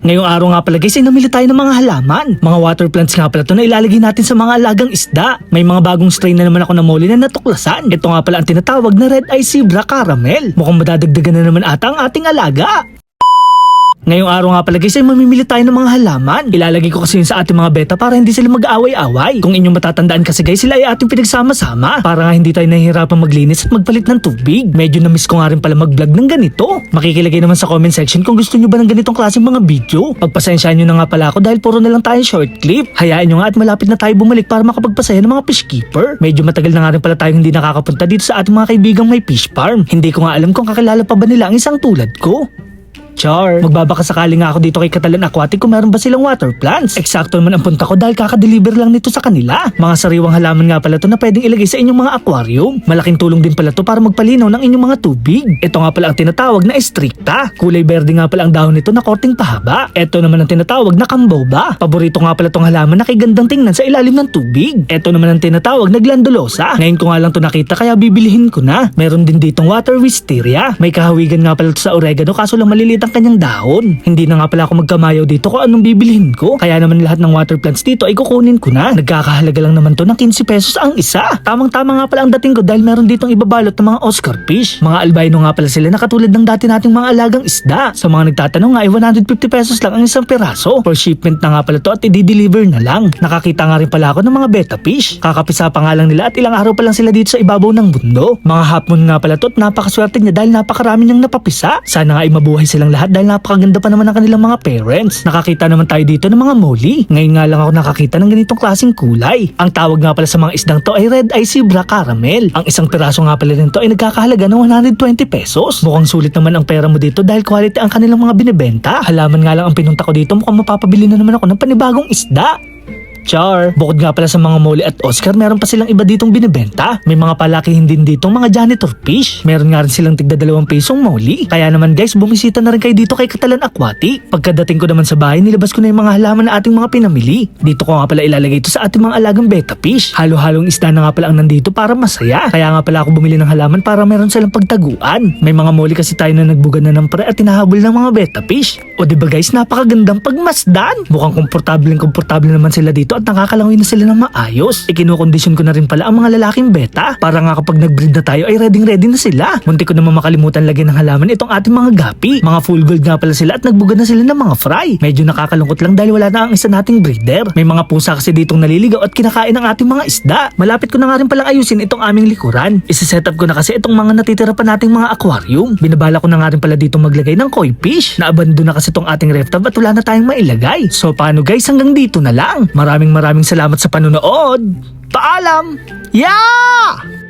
Ngayong araw nga pala guys ay namili tayo ng mga halaman. Mga water plants nga pala to na ilalagay natin sa mga alagang isda. May mga bagong strain na naman ako na muli na natuklasan. Ito nga pala ang tinatawag na Red Eye Zebra Caramel. Mukhang madadagdagan na naman ata ang ating alaga. Ngayong araw nga pala guys ay mamimili tayo ng mga halaman. Ilalagay ko kasi yun sa ating mga beta para hindi sila mag-aaway-away. Kung inyong matatandaan kasi guys sila ay ating pinagsama-sama para nga hindi tayo nahihirapan maglinis at magpalit ng tubig. Medyo na-miss ko nga rin pala mag-vlog ng ganito. Makikilagay naman sa comment section kung gusto nyo ba ng ganitong klaseng mga video. Pagpasensyaan nyo na nga pala ako dahil puro na lang tayo short clip. Hayaan nyo nga at malapit na tayo bumalik para makapagpasaya ng mga fish keeper. Medyo matagal na nga rin pala tayong hindi nakakapunta dito sa ating mga kaibigang may fish farm. Hindi ko nga alam kung kakilala pa ba nila ang isang tulad ko. Char, magbabaka sakali nga ako dito kay Catalan Aquatic kung meron ba silang water plants. Eksakto naman ang punta ko dahil kakadeliver lang nito sa kanila. Mga sariwang halaman nga pala to na pwedeng ilagay sa inyong mga aquarium. Malaking tulong din pala to para magpalinaw ng inyong mga tubig. Ito nga pala ang tinatawag na Stricta. Kulay berde nga pala ang dahon nito na korting pahaba. Ito naman ang tinatawag na Camboba. Paborito nga pala tong halaman na kay gandang tingnan sa ilalim ng tubig. Ito naman ang tinatawag na Glandulosa. Ngayon ko nga lang to nakita kaya bibilihin ko na. Meron din ditong water wisteria. May kahawigan nga pala to sa oregano kaso lang maliliit ang kanyang dahon. Hindi na nga pala ako magkamayaw dito kung anong bibilihin ko. Kaya naman lahat ng water plants dito ay kukunin ko na. Nagkakahalaga lang naman to ng 15 pesos ang isa. Tamang-tama nga pala ang dating ko dahil meron ditong ibabalot ng mga Oscar fish. Mga albino nga pala sila na katulad ng dati nating mga alagang isda. Sa mga nagtatanong nga ay 150 pesos lang ang isang piraso. For shipment na nga pala to at i-deliver na lang. Nakakita nga rin pala ako ng mga betta fish. Kakapisa pa nga lang nila at ilang araw pa lang sila dito sa ibabaw ng mundo. Mga hapon nga pala to at napakaswerte niya dahil napakarami niyang napapisa. Sana nga ay mabuhay silang lahat dahil napakaganda pa naman ng kanilang mga parents. Nakakita naman tayo dito ng mga molly. Ngayon nga lang ako nakakita ng ganitong klaseng kulay. Ang tawag nga pala sa mga isdang to ay Red Eye Zebra Caramel. Ang isang piraso nga pala nito ay nagkakahalaga ng 120 pesos. Mukhang sulit naman ang pera mo dito dahil quality ang kanilang mga binibenta. Halaman nga lang ang pinunta ko dito, mukhang mapapabili na naman ako ng panibagong isda. Char, bukod nga pala sa mga molly at Oscar, meron pa silang iba ditong binibenta. May mga palakihin din ditong mga janitor fish. Meron nga rin silang tigda 2 pesong molly. Kaya naman guys, bumisita na rin kayo dito kay Catalan Aquatic. Pagkadating ko naman sa bahay, nilabas ko na yung mga halaman na ating mga pinamili. Dito ko nga pala ilalagay ito sa ating mga alagang betta fish. Halo-halong isda na nga pala ang nandito para masaya. Kaya nga pala ako bumili ng halaman para meron silang pagtaguan. May mga molly kasi tayo na nagbugan na ng pre at tinahabol ng mga betta fish. O diba guys, napakagandang pagmasdan. Mukhang komportable naman sila dito at nakakalangoy na sila ng maayos. Ikinukondisyon ko na rin pala ang mga lalaking beta para nga kapag nag-breed na tayo ay ready na sila. Muntik ko naman makalimutan lagyan ng halaman itong ating mga gapi. Mga full gold nga pala sila at nagbugad na sila ng mga fry. Medyo nakakalungkot lang dahil wala na ang isa nating breeder. May mga pusa kasi ditong naliligaw at kinakain ng ating mga isda. Malapit ko na nga rin palang ayusin itong aming likuran. Isa-set up ko na kasi itong mga natitira pa nating mga aquarium. Binabala ko na nga rin pala ditong maglagay ng koi fish. Naabandon na kasi itong ating ref tub at wala na tayong mailagay. So paano guys, hanggang dito na lang. Maraming salamat sa panonood. Paalam! Yeah!